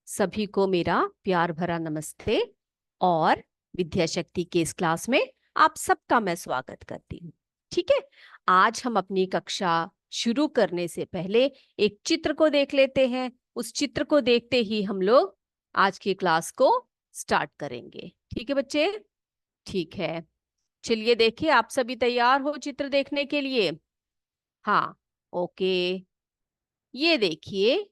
सभी को मेरा प्यार भरा नमस्ते और विद्या शक्ति के इस क्लास में आप सबका मैं स्वागत करती हूँ। ठीक है, आज हम अपनी कक्षा शुरू करने से पहले एक चित्र को देख लेते हैं। उस चित्र को देखते ही हम लोग आज की क्लास को स्टार्ट करेंगे। ठीक है बच्चे? ठीक है, चलिए देखिए, आप सभी तैयार हो चित्र देखने के लिए? हाँ, ओके। ये देखिए,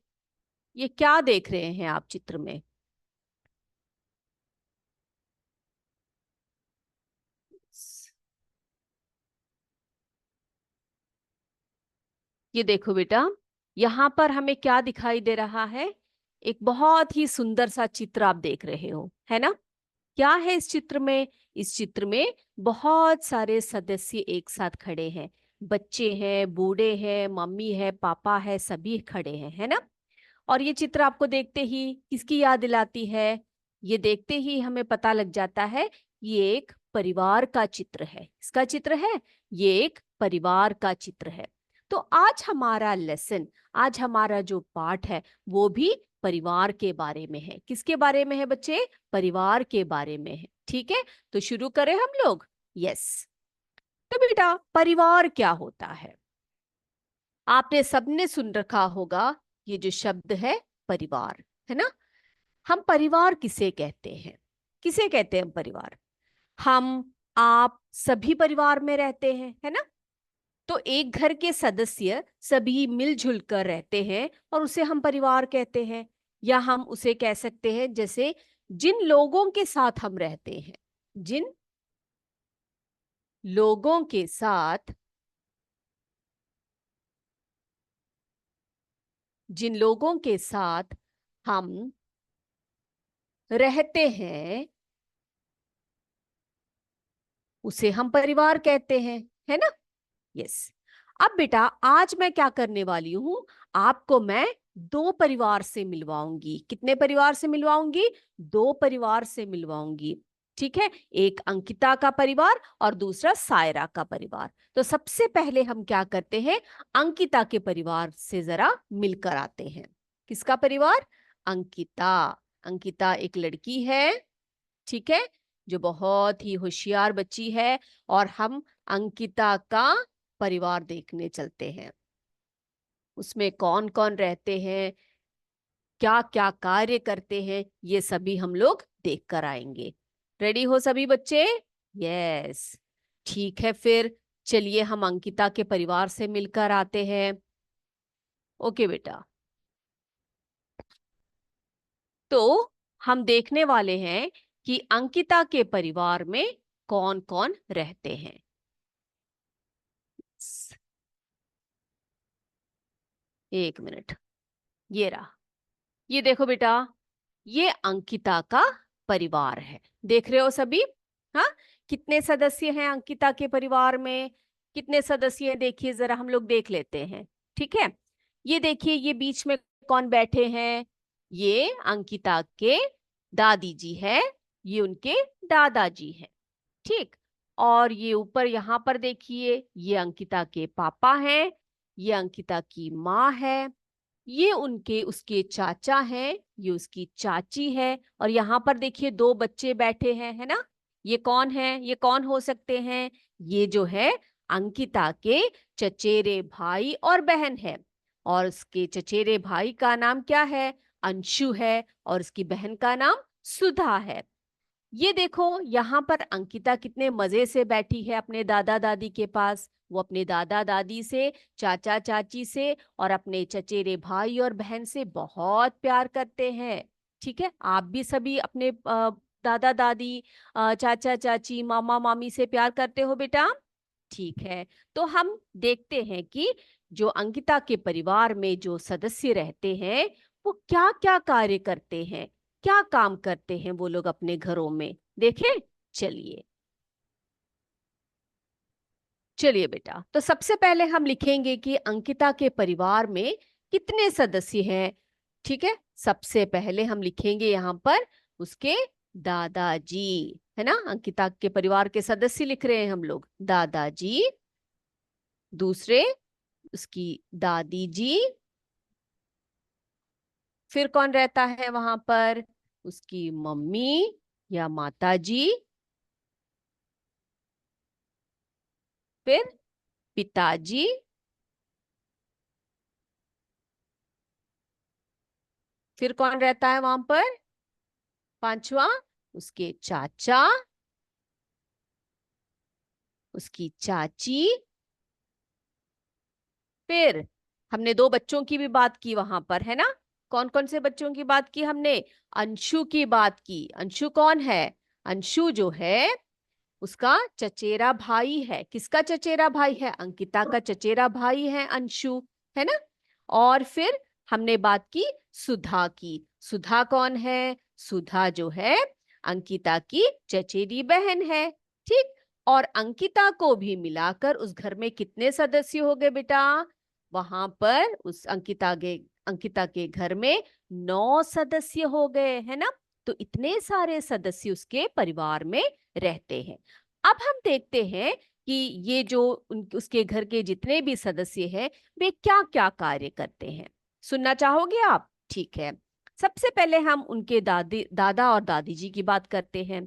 ये क्या देख रहे हैं आप चित्र में? ये देखो बेटा, यहाँ पर हमें क्या दिखाई दे रहा है? एक बहुत ही सुंदर सा चित्र आप देख रहे हो, है ना? क्या है इस चित्र में? इस चित्र में बहुत सारे सदस्य एक साथ खड़े हैं। बच्चे हैं, बूढ़े हैं, मम्मी है, पापा है, सभी खड़े हैं, है ना? और ये चित्र आपको देखते ही किसकी याद दिलाती है? ये देखते ही हमें पता लग जाता है ये एक परिवार का चित्र है। इसका चित्र है, ये एक परिवार का चित्र है। तो आज हमारा लेसन, आज हमारा जो पाठ है वो भी परिवार के बारे में है। किसके बारे में है बच्चे? परिवार के बारे में है। ठीक है, तो शुरू करें हम लोग। यस, तो बेटा परिवार क्या होता है? आपने सबने सुन रखा होगा ये जो शब्द है परिवार, है ना? हम परिवार किसे कहते हैं? किसे कहते हैं हम परिवार? हम, आप सभी परिवार में रहते हैं, है ना? तो एक घर के सदस्य सभी मिलजुल कर रहते हैं और उसे हम परिवार कहते हैं। या हम उसे कह सकते हैं जैसे जिन लोगों के साथ हम रहते हैं, जिन लोगों के साथ, जिन लोगों के साथ हम रहते हैं उसे हम परिवार कहते हैं, है ना? यस। अब बेटा आज मैं क्या करने वाली हूं, आपको मैं दो परिवार से मिलवाऊंगी। कितने परिवार से मिलवाऊंगी? दो परिवार से मिलवाऊंगी। ठीक है, एक अंकिता का परिवार और दूसरा सायरा का परिवार। तो सबसे पहले हम क्या करते हैं, अंकिता के परिवार से जरा मिलकर आते हैं। किसका परिवार? अंकिता। अंकिता एक लड़की है, ठीक है, जो बहुत ही होशियार बच्ची है। और हम अंकिता का परिवार देखने चलते हैं। उसमें कौन कौन रहते हैं, क्या क्या कार्य करते हैं, ये सभी हम लोग देख कर आएंगे। रेडी हो सभी बच्चे? यस। ठीक है, फिर चलिए हम अंकिता के परिवार से मिलकर आते हैं। ओके बेटा, तो हम देखने वाले हैं कि अंकिता के परिवार में कौन कौन रहते हैं। एक मिनट, ये रहा। ये देखो बेटा, ये अंकिता का परिवार है। देख रहे हो सभी? हाँ, कितने सदस्य हैं अंकिता के परिवार में? कितने सदस्य हैं देखिए जरा, हम लोग देख लेते हैं। ठीक है, ये देखिए, ये बीच में कौन बैठे हैं? ये अंकिता के दादी जी है, ये उनके दादाजी हैं। ठीक, और ये ऊपर यहाँ पर देखिए, ये अंकिता के पापा हैं, ये अंकिता की माँ है, ये उनके उसके चाचा हैं, ये उसकी चाची है। और यहाँ पर देखिए दो बच्चे बैठे हैं, है ना? ये कौन है? ये कौन हो सकते हैं? ये जो है अंकिता के चचेरे भाई और बहन है। और उसके चचेरे भाई का नाम क्या है? अंशु है, और उसकी बहन का नाम सुधा है। ये देखो यहाँ पर अंकिता कितने मजे से बैठी है अपने दादा दादी के पास। वो अपने दादा दादी से, चाचा चाची से और अपने चचेरे भाई और बहन से बहुत प्यार करते हैं। ठीक है, आप भी सभी अपने दादा दादी, चाचा चाची, मामा मामी से प्यार करते हो बेटा? ठीक है, तो हम देखते हैं कि जो अंकिता के परिवार में जो सदस्य रहते हैं वो क्या क्या कार्य करते हैं, क्या काम करते हैं वो लोग अपने घरों में। देखें, चलिए। चलिए बेटा, तो सबसे पहले हम लिखेंगे कि अंकिता के परिवार में कितने सदस्य हैं। ठीक है, सबसे पहले हम लिखेंगे यहाँ पर उसके दादाजी, है ना? अंकिता के परिवार के सदस्य लिख रहे हैं हम लोग, दादाजी। दूसरे उसकी दादी जी, फिर कौन रहता है वहां पर? उसकी मम्मी या माताजी, फिर पिताजी, फिर कौन रहता है वहां पर? पांचवा, उसके चाचा, उसकी चाची। फिर हमने दो बच्चों की भी बात की वहां पर, है ना? कौन कौन से बच्चों की बात की हमने? अंशु की बात की। अंशु कौन है? अंशु जो है उसका चचेरा भाई है। किसका चचेरा भाई है? अंकिता का चचेरा भाई है अंशु, है ना? और फिर हमने बात की सुधा की। सुधा कौन है? सुधा जो है अंकिता की चचेरी बहन है। ठीक। और अंकिता को भी मिलाकर उस घर में कितने सदस्य हो गए बेटा? वहां पर उस अंकिता के घर में 9 सदस्य हो गए, है ना? तो इतने सारे सदस्य उसके परिवार में रहते हैं। अब हम देखते हैं कि ये जो उसके घर के जितने भी सदस्य हैं वे क्या क्या कार्य करते हैं। सुनना चाहोगे आप? ठीक है। सबसे पहले हम उनके दादा और दादी जी की बात करते हैं।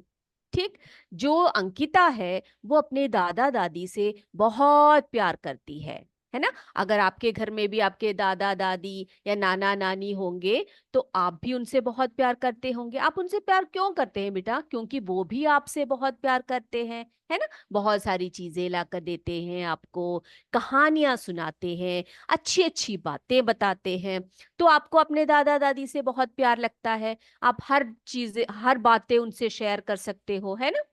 ठीक। जो अंकिता है वो अपने दादा दादी से बहुत प्यार करती है ना? अगर आपके घर में भी आपके दादा दादी या नाना नानी होंगे तो आप भी उनसे बहुत प्यार करते होंगे। आप उनसे प्यार क्यों करते हैं बेटा? क्योंकि वो भी आपसे बहुत प्यार करते हैं, है ना? बहुत सारी चीजें लाकर देते हैं आपको, कहानियां सुनाते हैं, अच्छी अच्छी बातें बताते हैं। तो आपको अपने दादा दादी से बहुत प्यार लगता है। आप हर चीजें, हर बातें उनसे शेयर कर सकते हो, है ना?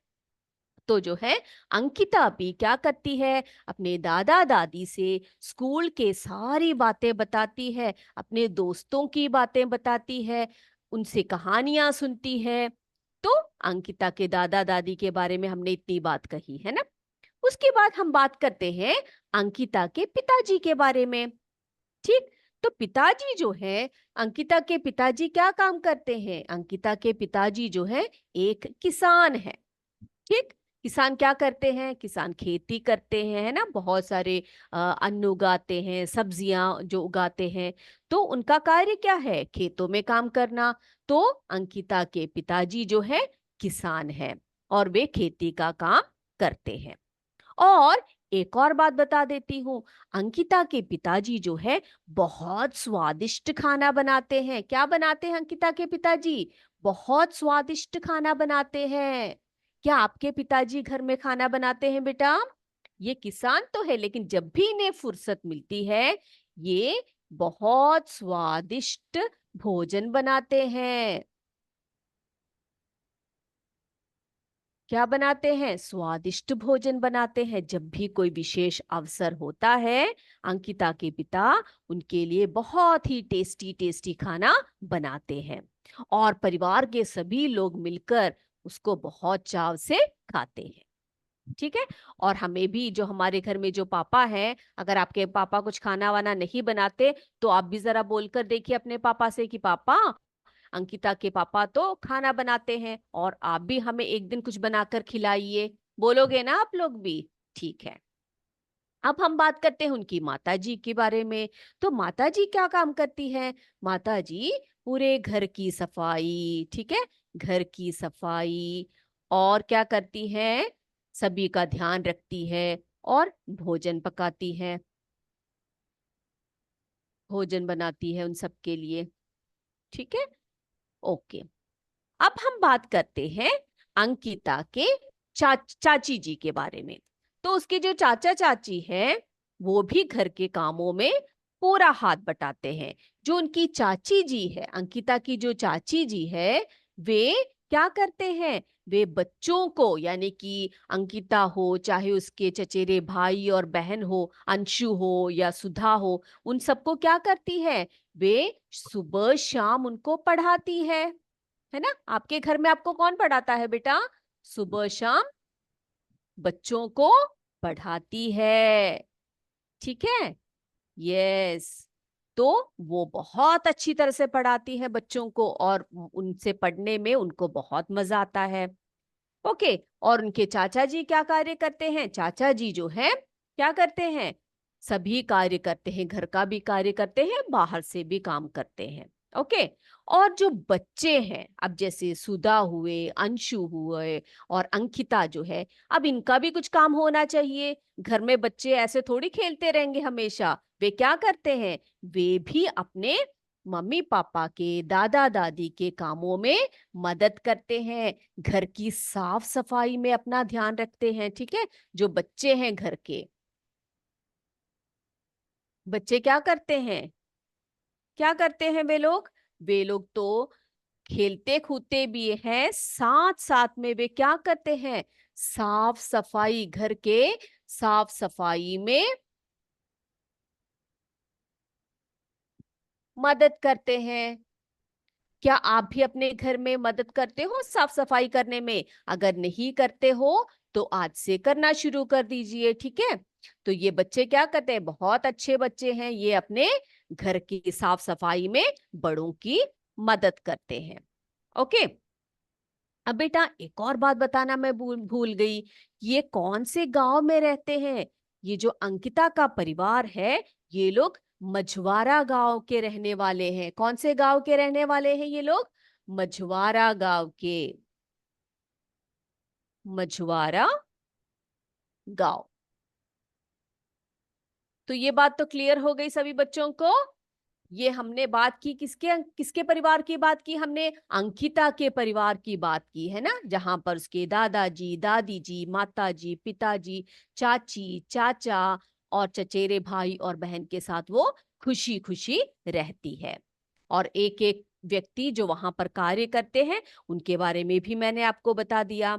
तो जो है अंकिता भी क्या करती है? अपने दादा दादी से स्कूल के सारी बातें बताती है, अपने दोस्तों की बातें बताती है, उनसे कहानियां सुनती है। तो अंकिता के दादा दादी के बारे में हमने इतनी बात कही, है ना? उसके बाद हम बात करते हैं अंकिता के पिताजी के बारे में। ठीक। तो पिताजी जो है, अंकिता के पिताजी क्या काम करते हैं? अंकिता के पिताजी जो है एक किसान है। ठीक। किसान क्या करते हैं? किसान खेती करते हैं, है ना? बहुत सारे अन्न उगाते हैं, सब्जियां जो उगाते हैं। तो उनका कार्य क्या है? खेतों में काम करना। तो अंकिता के पिताजी जो है किसान है और वे खेती का काम करते हैं। और एक और बात बता देती हूँ, अंकिता के पिताजी जो है बहुत स्वादिष्ट खाना बनाते हैं। क्या बनाते हैं अंकिता के पिताजी? बहुत स्वादिष्ट खाना बनाते हैं। क्या आपके पिताजी घर में खाना बनाते हैं बेटा? ये किसान तो है लेकिन जब भी इन्हें फुर्सत मिलती है ये बहुत स्वादिष्ट भोजन बनाते हैं। क्या बनाते हैं? स्वादिष्ट भोजन बनाते हैं। जब भी कोई विशेष अवसर होता है अंकिता के पिता उनके लिए बहुत ही टेस्टी टेस्टी खाना बनाते हैं और परिवार के सभी लोग मिलकर उसको बहुत चाव से खाते हैं। ठीक है। और हमें भी, जो हमारे घर में जो पापा हैं, अगर आपके पापा कुछ खाना वाना नहीं बनाते तो आप भी जरा बोलकर देखिए अपने पापा से कि पापा, अंकिता के पापा तो खाना बनाते हैं और आप भी हमें एक दिन कुछ बनाकर खिलाइए। बोलोगे ना आप लोग भी? ठीक है। अब हम बात करते हैं उनकी माताजी के बारे में। तो माताजी क्या काम करती है? माताजी पूरे घर की सफाई, ठीक है, घर की सफाई और क्या करती है? सभी का ध्यान रखती है और भोजन पकाती है, भोजन बनाती है उन सब के लिए। ठीक है। ओके। अब हम बात करते हैं अंकिता के चाची जी के बारे में। तो उसके जो चाचा चाची हैं वो भी घर के कामों में पूरा हाथ बटाते हैं। जो उनकी चाची जी है, अंकिता की जो चाची जी है, वे क्या करते हैं? वे बच्चों को, यानी कि अंकिता हो चाहे उसके चचेरे भाई और बहन हो, अंशु हो या सुधा हो, उन सबको क्या करती है? वे सुबह शाम उनको पढ़ाती है ना? आपके घर में आपको कौन पढ़ाता है बेटा? सुबह शाम बच्चों को पढ़ाती है। ठीक है। यस। तो वो बहुत अच्छी तरह से पढ़ाती है बच्चों को और उनसे पढ़ने में उनको बहुत मजा आता है। ओके। और उनके चाचा जी क्या कार्य करते हैं? चाचा जी जो है क्या करते हैं? सभी कार्य करते हैं, घर का भी कार्य करते हैं, बाहर से भी काम करते हैं। ओके। और जो बच्चे हैं, अब जैसे सुधा हुए, अंशु हुए और अंकिता जो है, अब इनका भी कुछ काम होना चाहिए। घर में बच्चे ऐसे थोड़ी खेलते रहेंगे हमेशा। वे क्या करते हैं? वे भी अपने मम्मी पापा के, दादा दादी के कामों में मदद करते हैं। घर की साफ सफाई में अपना ध्यान रखते हैं। ठीक है। जो बच्चे हैं घर के, बच्चे क्या करते हैं? क्या करते हैं वे लोग? वे लोग तो खेलते कूदते भी हैं, साथ साथ में वे क्या करते हैं? साफ सफाई, घर के साफ सफाई में मदद करते हैं। क्या आप भी अपने घर में मदद करते हो साफ सफाई करने में? अगर नहीं करते हो तो आज से करना शुरू कर दीजिए। ठीक है। तो ये बच्चे क्या करते हैं? बहुत अच्छे बच्चे हैं, ये अपने घर की साफ सफाई में बड़ों की मदद करते हैं। ओके। अब बेटा एक और बात बताना मैं भूल भूल गई। ये कौन से गांव में रहते हैं? ये जो अंकिता का परिवार है, ये लोग मझवारा गांव के रहने वाले हैं। कौन से गांव के रहने वाले हैं ये लोग? मझवारा गांव के। मझवारा गांव। तो ये बात तो क्लियर हो गई सभी बच्चों को। ये हमने बात की किसके किसके परिवार की बात की हमने? अंकिता के परिवार की बात की है ना, जहां पर उसके दादाजी, दादी जी, माताजी, पिताजी, चाची, चाचा और चचेरे भाई और बहन के साथ वो खुशी खुशी रहती है। और एक एक व्यक्ति जो वहां पर कार्य करते हैं, उनके बारे में भी मैंने आपको बता दिया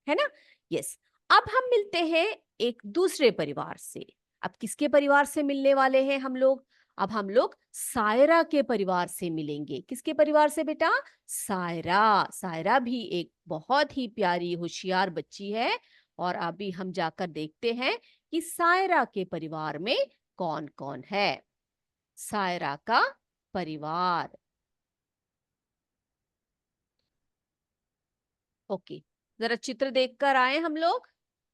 है ना। यस। अब हम मिलते हैं एक दूसरे परिवार से। अब किसके परिवार से मिलने वाले हैं हम लोग? अब हम लोग सायरा के परिवार से मिलेंगे। किसके परिवार से बेटा? सायरा। सायरा भी एक बहुत ही प्यारी होशियार बच्ची है। और अभी हम जाकर देखते हैं कि सायरा के परिवार में कौन कौन है। सायरा का परिवार। ओके। जरा चित्र देखकर आए हम लोग।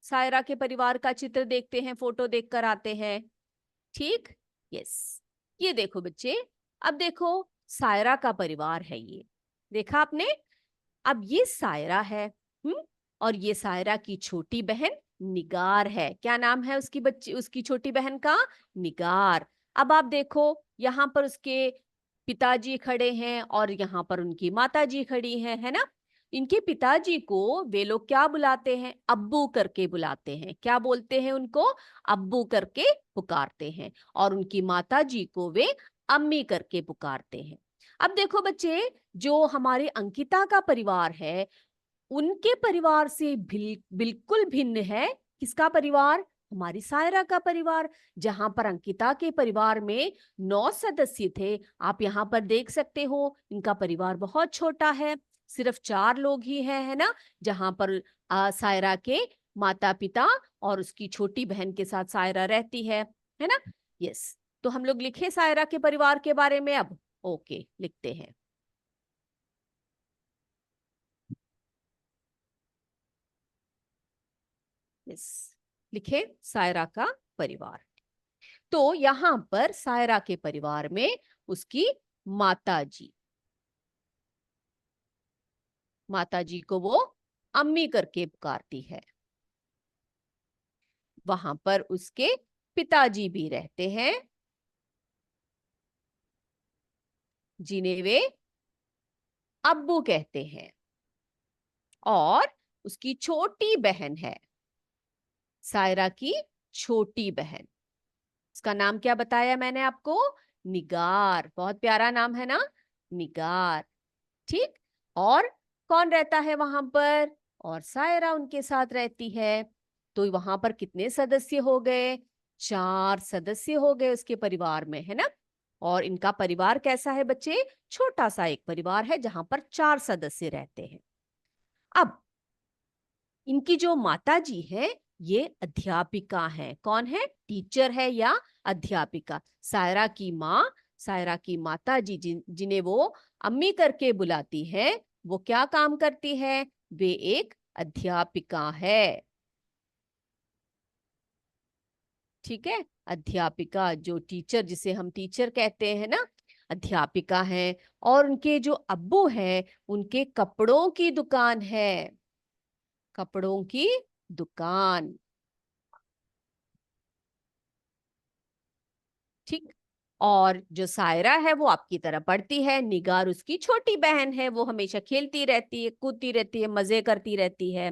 सायरा के परिवार का चित्र देखते हैं, फोटो देखकर आते हैं। ठीक। यस। ये देखो बच्चे। अब देखो, सायरा का परिवार है ये। देखा आपने? अब ये सायरा है। और ये सायरा की छोटी बहन निगार है। क्या नाम है उसकी बच्ची, उसकी छोटी बहन का? निगार। अब आप देखो, यहाँ पर उसके पिताजी खड़े हैं और यहाँ पर उनकी माताजी खड़ी है ना। इनके पिताजी को वे लोग क्या बुलाते हैं? अब्बू करके बुलाते हैं। क्या बोलते हैं उनको? अब्बू करके पुकारते हैं। और उनकी माताजी को वे अम्मी करके पुकारते हैं। अब देखो बच्चे, जो हमारे अंकिता का परिवार है, उनके परिवार से बिल्कुल भिन्न है। किसका परिवार? हमारी सायरा का परिवार। जहां पर अंकिता के परिवार में 9 सदस्य थे, आप यहाँ पर देख सकते हो इनका परिवार बहुत छोटा है। सिर्फ 4 लोग ही हैं, है ना। जहां पर सायरा के माता पिता और उसकी छोटी बहन के साथ सायरा रहती है ना। यस। तो हम लोग लिखे सायरा के परिवार के बारे में अब। ओके, लिखते हैं। यस। लिखे सायरा का परिवार। तो यहां पर सायरा के परिवार में उसकी माताजी, माताजी को वो अम्मी करके पुकारती है। वहां पर उसके पिताजी भी रहते हैं, जिन्हें वे अब्बू कहते हैं। और उसकी छोटी बहन है, सायरा की छोटी बहन। उसका नाम क्या बताया मैंने आपको? निगार। बहुत प्यारा नाम है ना, निगार। ठीक। और कौन रहता है वहां पर? और सायरा उनके साथ रहती है। तो वहां पर कितने सदस्य हो गए? 4 सदस्य हो गए उसके परिवार में, है ना। और इनका परिवार कैसा है बच्चे? छोटा सा एक परिवार है जहां पर 4 सदस्य रहते हैं। अब इनकी जो माता जी है, ये अध्यापिका है। कौन है? टीचर है या अध्यापिका। सायरा की माँ, सायरा की माता जी जिन्हें वो अम्मी करके बुलाती है, वो क्या काम करती है? वे एक अध्यापिका है। ठीक है। अध्यापिका, जो टीचर, जिसे हम टीचर कहते हैं ना, अध्यापिका हैं और उनके जो अब्बू हैं उनके कपड़ों की दुकान है, कपड़ों की दुकान। ठीक। और जो सायरा है वो आपकी तरह पढ़ती है, निगार उसकी छोटी बहन है, वो हमेशा खेलती रहती है, कूदती रहती है, मजे करती रहती है।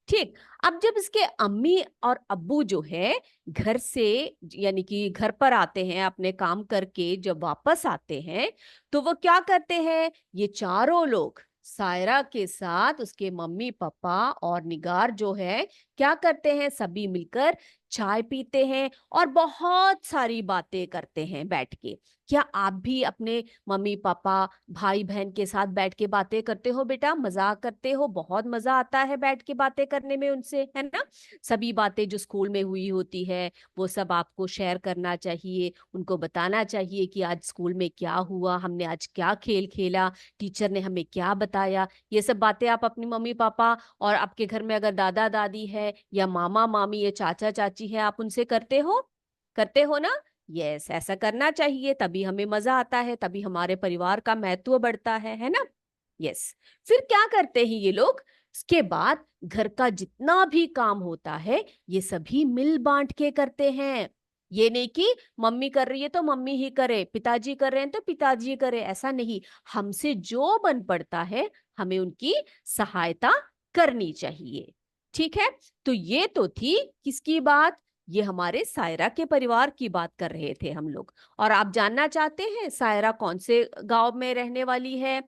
ठीक। अब जब इसके अम्मी और अब्बू जो है घर से, यानी कि घर पर आते हैं अपने काम करके, जब वापस आते हैं तो वो क्या करते हैं, ये चारों लोग सायरा के साथ उसके मम्मी पापा और निगार जो है क्या करते हैं, सभी मिलकर चाय पीते हैं और बहुत सारी बातें करते हैं बैठ के। क्या आप भी अपने मम्मी पापा भाई बहन के साथ बैठ के बातें करते हो बेटा, मजाक करते हो? बहुत मजा आता है बैठ के बातें करने में उनसे, है ना? सभी बातें जो स्कूल में हुई होती है वो सब आपको शेयर करना चाहिए, उनको बताना चाहिए कि आज स्कूल में क्या हुआ, हमने आज क्या खेल खेला, टीचर ने हमें क्या बताया। ये सब बातें आप अपनी मम्मी पापा और आपके घर में अगर दादा दादी है या मामा मामी या चाचा चाची है, आप उनसे करते हो ना? यस, ऐसा करना चाहिए, तभी हमें मजा आता है, तभी हमारे परिवार का महत्व बढ़ता है ना? यस। फिर क्या करते हैं ये लोग, इसके बाद घर का जितना भी काम होता है ये सभी मिल बांट के करते हैं। ये नहीं कि मम्मी कर रही है तो मम्मी ही करे, पिताजी कर रहे हैं तो पिताजी करे, ऐसा नहीं। हमसे जो बन पड़ता है हमें उनकी सहायता करनी चाहिए। ठीक है। तो ये तो थी किसकी बात, ये हमारे सायरा के परिवार की बात कर रहे थे हम लोग। और आप जानना चाहते हैं सायरा कौन से गांव में रहने वाली है?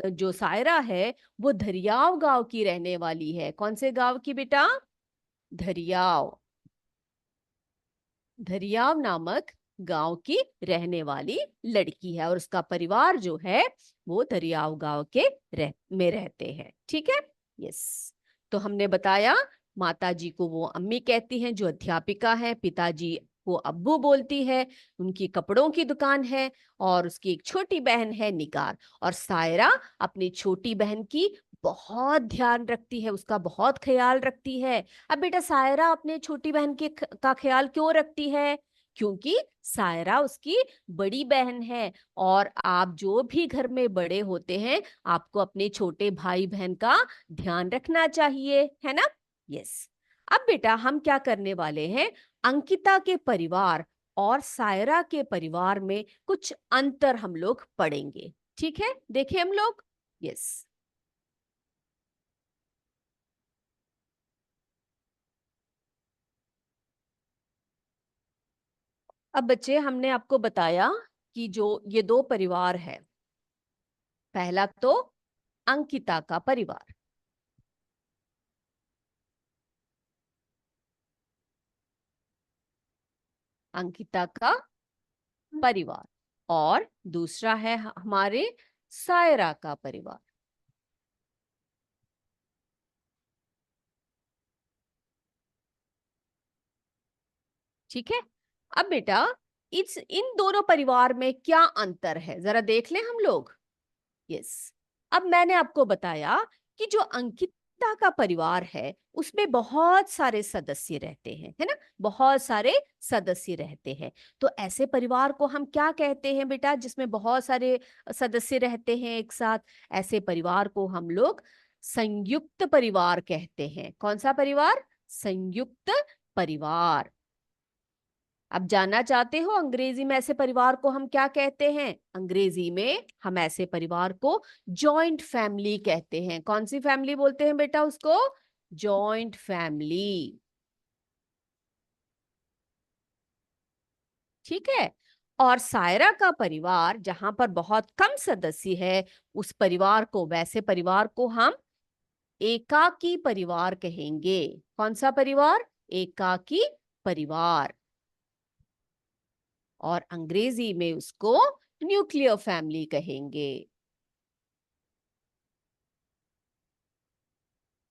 जो सायरा है वो धरियाव गांव की रहने वाली है। कौन से गांव की बेटा? धरियाव, धरियाव नामक गांव की रहने वाली लड़की है और उसका परिवार जो है वो दरियाव गांव के में रहते हैं। ठीक है। यस। तो हमने बताया माता जी को वो अम्मी कहती हैं जो अध्यापिका है, पिताजी को अब्बू बोलती है, उनकी कपड़ों की दुकान है और उसकी एक छोटी बहन है निगार। और सायरा अपनी छोटी बहन की बहुत ध्यान रखती है, उसका बहुत ख्याल रखती है। अब बेटा सायरा अपने छोटी बहन के का ख्याल क्यों रखती है? क्योंकि सायरा उसकी बड़ी बहन है और आप जो भी घर में बड़े होते हैं आपको अपने छोटे भाई बहन का ध्यान रखना चाहिए, है ना? यस। अब बेटा हम क्या करने वाले हैं, अंकिता के परिवार और सायरा के परिवार में कुछ अंतर हम लोग पढ़ेंगे। ठीक है, देखें हम लोग। यस। अब बच्चे हमने आपको बताया कि जो ये दो परिवार है, पहला तो अंकिता का परिवार, अंकिता का परिवार, और दूसरा है हमारे सायरा का परिवार। ठीक है। अब बेटा इस इन दोनों परिवार में क्या अंतर है जरा देख लें हम लोग। यस। अब मैंने आपको बताया कि जो अंकिता का परिवार है उसमें बहुत सारे सदस्य रहते हैं, है ना? बहुत सारे सदस्य रहते हैं। तो ऐसे परिवार को हम क्या कहते हैं बेटा, जिसमें बहुत सारे सदस्य रहते हैं एक साथ? ऐसे परिवार को हम लोग संयुक्त परिवार कहते हैं। कौन सा परिवार? संयुक्त परिवार। अब जानना चाहते हो अंग्रेजी में ऐसे परिवार को हम क्या कहते हैं? अंग्रेजी में हम ऐसे परिवार को जॉइंट फैमिली कहते हैं। कौन सी फैमिली बोलते हैं बेटा उसको? Joint family. ठीक है। और सायरा का परिवार जहां पर बहुत कम सदस्य है, उस परिवार को, वैसे परिवार को हम एकाकी परिवार कहेंगे। कौन सा परिवार? एकाकी परिवार। और अंग्रेजी में उसको न्यूक्लियर फैमिली कहेंगे,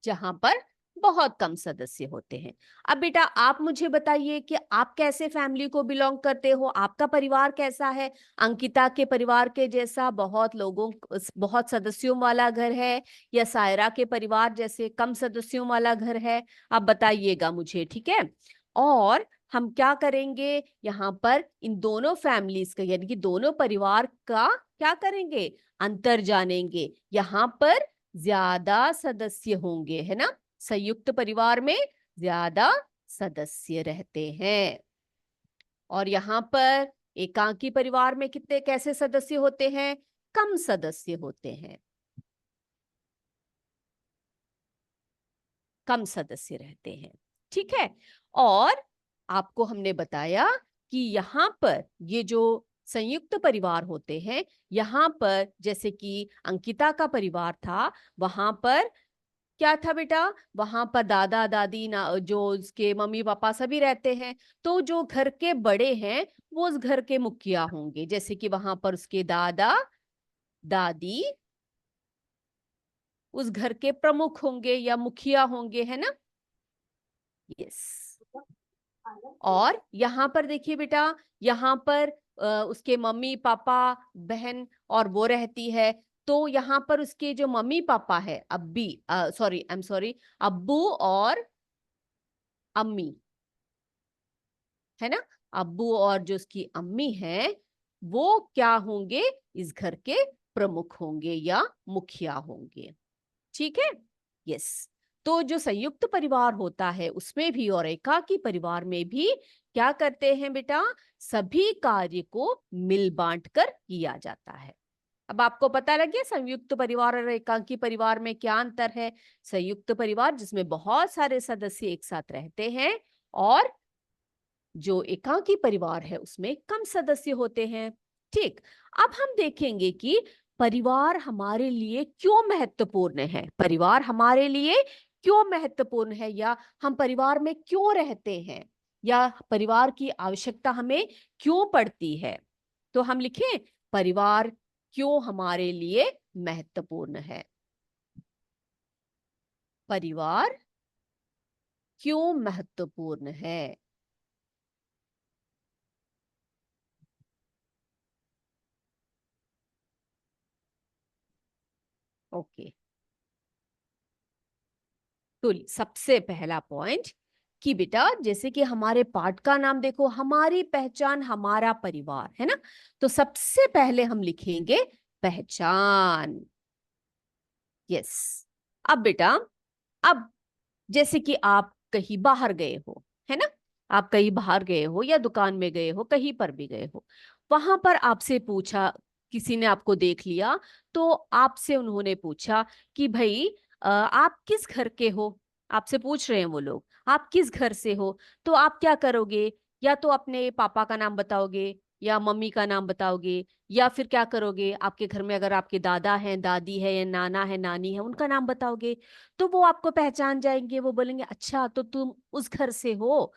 जहां पर बहुत कम सदस्य होते हैं। अब बेटा आप मुझे बताइए कि आप कैसे फैमिली को बिलोंग करते हो, आपका परिवार कैसा है? अंकिता के परिवार के जैसा बहुत लोगों, बहुत सदस्यों वाला घर है, या सायरा के परिवार जैसे कम सदस्यों वाला घर है? आप बताइएगा मुझे, ठीक है? और हम क्या करेंगे, यहाँ पर इन दोनों फैमिलीज का यानी कि दोनों परिवार का क्या करेंगे, अंतर जानेंगे। यहाँ पर ज्यादा सदस्य होंगे, है ना, संयुक्त परिवार में ज्यादा सदस्य रहते हैं। और यहाँ पर एकांकी परिवार में कितने कैसे सदस्य होते हैं, कम सदस्य होते हैं, कम सदस्य रहते हैं। ठीक है। और आपको हमने बताया कि यहाँ पर ये जो संयुक्त परिवार होते हैं, यहाँ पर जैसे कि अंकिता का परिवार था, वहां पर क्या था बेटा, वहां पर दादा दादी ना जो उसके मम्मी पापा सभी रहते हैं। तो जो घर के बड़े हैं वो उस घर के मुखिया होंगे, जैसे कि वहां पर उसके दादा दादी उस घर के प्रमुख होंगे या मुखिया होंगे, है ना। यस। और यहाँ पर देखिए बेटा, यहाँ पर उसके मम्मी पापा बहन और वो रहती है। तो यहाँ पर उसके जो मम्मी पापा है, अब्बी सॉरी आई एम सॉरी, अब्बू और अम्मी, है ना। अब्बू और जो उसकी अम्मी है वो क्या होंगे, इस घर के प्रमुख होंगे या मुखिया होंगे। ठीक है। यस। तो जो संयुक्त परिवार होता है उसमें भी और एकाकी परिवार में भी क्या करते हैं बेटा, सभी कार्य को मिल बांट कर किया जाता है। अब आपको पता लग गया संयुक्त परिवार और एकाकी परिवार में क्या अंतर है। संयुक्त परिवार जिसमें बहुत सारे सदस्य एक साथ रहते हैं, और जो एकाकी परिवार है उसमें कम सदस्य होते हैं। ठीक। अब हम देखेंगे कि परिवार हमारे लिए क्यों महत्वपूर्ण है, परिवार हमारे लिए क्यों महत्वपूर्ण है, या हम परिवार में क्यों रहते हैं, या परिवार की आवश्यकता हमें क्यों पड़ती है। तो हम लिखें, परिवार क्यों हमारे लिए महत्वपूर्ण है, परिवार क्यों महत्वपूर्ण है। ओके। तो सबसे पहला पॉइंट कि बेटा जैसे कि हमारे पाठ का नाम देखो, हमारी पहचान हमारा परिवार, है ना। तो सबसे पहले हम लिखेंगे पहचान। यस। अब बेटा, अब जैसे कि आप कहीं बाहर गए हो, है ना, आप कहीं बाहर गए हो या दुकान में गए हो, कहीं पर भी गए हो, वहां पर आपसे पूछा, किसी ने आपको देख लिया, तो आपसे उन्होंने पूछा कि भाई आप किस घर के हो, आपसे पूछ रहे हैं वो लोग, आप किस घर से हो। तो आप क्या करोगे, या तो अपने पापा का नाम बताओगे, या मम्मी का नाम बताओगे, या फिर क्या करोगे, आपके घर में अगर आपके दादा हैं, दादी है, या नाना है, नानी है, उनका नाम बताओगे। तो वो आपको पहचान जाएंगे, वो बोलेंगे अच्छा तो तुम उस घर से हो,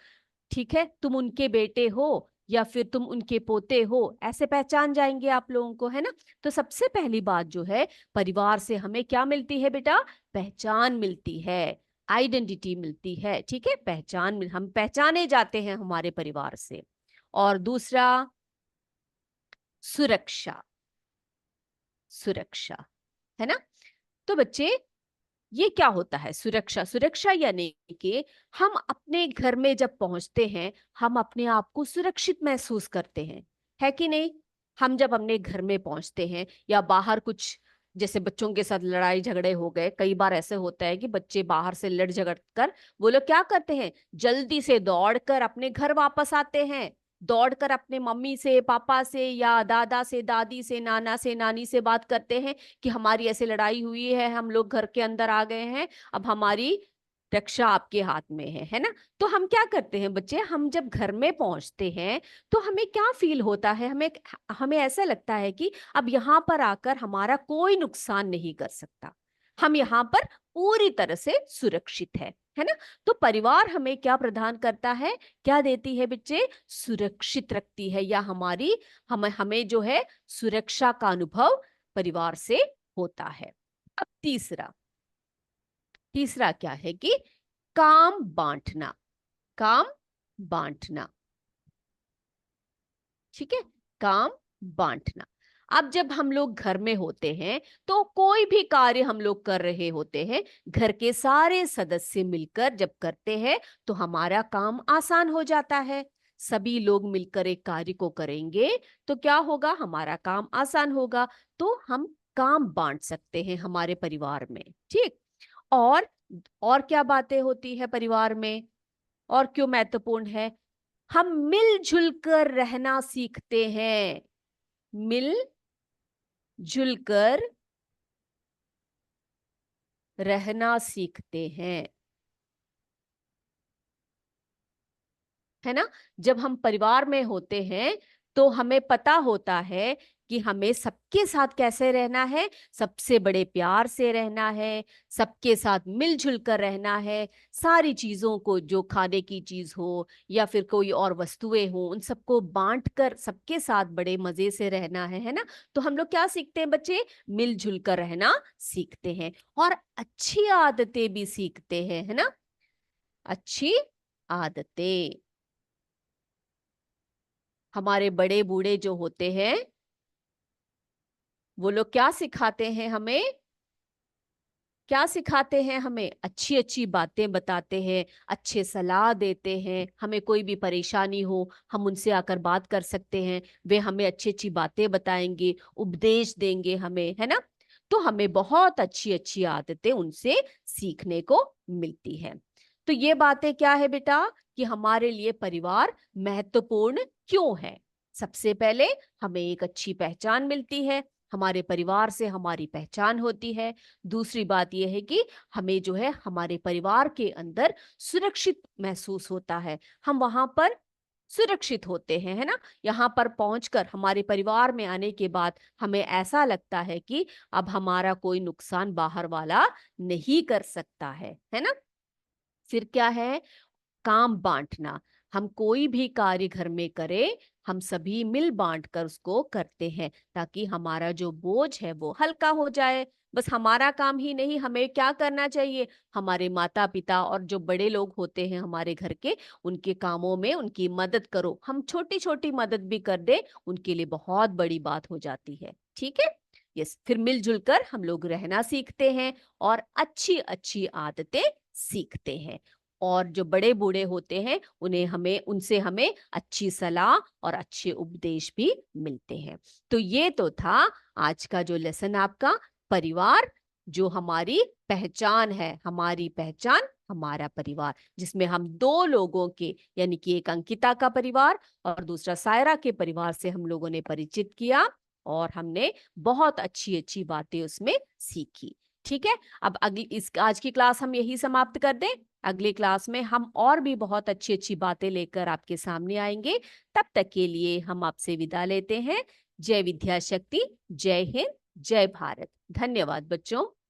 ठीक है, तुम उनके बेटे हो, या फिर तुम उनके पोते हो, ऐसे पहचान जाएंगे आप लोगों को, है ना। तो सबसे पहली बात जो है, परिवार से हमें क्या मिलती है बेटा, पहचान मिलती है, आइडेंटिटी मिलती है। ठीक है, हम पहचाने जाते हैं हमारे परिवार से। और दूसरा, सुरक्षा, सुरक्षा, है ना। तो बच्चे, ये क्या होता है सुरक्षा, सुरक्षा यानी कि हम अपने घर में जब पहुंचते हैं, हम अपने आप को सुरक्षित महसूस करते हैं, है कि नहीं। हम जब अपने घर में पहुंचते हैं या बाहर कुछ, जैसे बच्चों के साथ लड़ाई झगड़े हो गए, कई बार ऐसे होता है कि बच्चे बाहर से लड़ झगड़ कर वो लोग क्या करते हैं, जल्दी से दौड़कर अपने घर वापस आते हैं, दौड़कर अपने मम्मी से, पापा से, या दादा से, दादी से, नाना से, नानी से बात करते हैं कि हमारी ऐसे लड़ाई हुई है, हम लोग घर के अंदर आ गए हैं, अब हमारी रक्षा आपके हाथ में है ना। तो हम क्या करते हैं बच्चे, हम जब घर में पहुंचते हैं तो हमें क्या फील होता है, हमें हमें ऐसा लगता है कि अब यहाँ पर आकर हमारा कोई नुकसान नहीं कर सकता, हम यहाँ पर पूरी तरह से सुरक्षित है ना। तो परिवार हमें क्या प्रदान करता है, क्या देती है बच्चे, सुरक्षित रखती है, या हमारी हमें हमें जो है सुरक्षा का अनुभव परिवार से होता है। अब तीसरा, तीसरा क्या है कि काम बांटना, काम बांटना। ठीक है, काम बांटना। अब जब हम लोग घर में होते हैं तो कोई भी कार्य हम लोग कर रहे होते हैं, घर के सारे सदस्य मिलकर जब करते हैं तो हमारा काम आसान हो जाता है। सभी लोग मिलकर एक कार्य को करेंगे तो क्या होगा, हमारा काम आसान होगा। तो हम काम बांट सकते हैं हमारे परिवार में, ठीक। और और क्या बातें होती है परिवार में, और क्यों महत्वपूर्ण है? हम मिलजुल कर रहना सीखते हैं। मिलजुल कर रहना सीखते हैं, है ना। जब हम परिवार में होते हैं तो हमें पता होता है कि हमें सबके साथ कैसे रहना है, सबसे बड़े प्यार से रहना है, सबके साथ मिलजुल कर रहना है। सारी चीजों को, जो खाने की चीज हो या फिर कोई और वस्तुएं हो, उन सबको बांट कर सबके साथ बड़े मजे से रहना है ना। तो हम लोग क्या सीखते हैं बच्चे? मिलजुल कर रहना सीखते हैं और अच्छी आदतें भी सीखते हैं, है ना। अच्छी आदतें। हमारे बड़े बूढ़े जो होते हैं वो लोग क्या सिखाते हैं हमें? क्या सिखाते हैं हमें? अच्छी अच्छी बातें बताते हैं, अच्छे सलाह देते हैं। हमें कोई भी परेशानी हो, हम उनसे आकर बात कर सकते हैं, वे हमें अच्छी अच्छी बातें बताएंगे, उपदेश देंगे हमें, है ना। तो हमें बहुत अच्छी अच्छी आदतें उनसे सीखने को मिलती है। तो ये बातें क्या है बेटा, कि हमारे लिए परिवार महत्वपूर्ण क्यों है। सबसे पहले हमें एक अच्छी पहचान मिलती है, हमारे परिवार से हमारी पहचान होती है। दूसरी बात यह है कि हमें जो है हमारे परिवार के अंदर सुरक्षित महसूस होता है, हम वहां पर सुरक्षित होते हैं, है ना। यहाँ पर पहुंचकर हमारे परिवार में आने के बाद हमें ऐसा लगता है कि अब हमारा कोई नुकसान बाहर वाला नहीं कर सकता है ना। फिर क्या है? काम बांटना। हम कोई भी कार्य घर में करें, हम सभी मिल बांट कर उसको करते हैं, ताकि हमारा जो बोझ है वो हल्का हो जाए। बस हमारा काम ही नहीं, हमें क्या करना चाहिए, हमारे माता पिता और जो बड़े लोग होते हैं हमारे घर के, उनके कामों में उनकी मदद करो। हम छोटी छोटी मदद भी कर दे, उनके लिए बहुत बड़ी बात हो जाती है, ठीक है। यस, फिर मिलजुल कर हम लोग रहना सीखते हैं और अच्छी अच्छी आदतें सीखते हैं। और जो बड़े बूढ़े होते हैं उन्हें हमें उनसे हमें अच्छी सलाह और अच्छे उपदेश भी मिलते हैं। तो ये तो था आज का जो लेसन आपका, परिवार जो हमारी पहचान है, हमारी पहचान हमारा परिवार, जिसमें हम दो लोगों के, यानी कि एक अंकिता का परिवार और दूसरा सायरा के परिवार से हम लोगों ने परिचित किया और हमने बहुत अच्छी अच्छी बातें उसमें सीखी। ठीक है, अब अगली इस आज की क्लास हम यही समाप्त कर दें। अगली क्लास में हम और भी बहुत अच्छी अच्छी बातें लेकर आपके सामने आएंगे। तब तक के लिए हम आपसे विदा लेते हैं। जय विद्या शक्ति, जय हिंद, जय भारत। धन्यवाद बच्चों।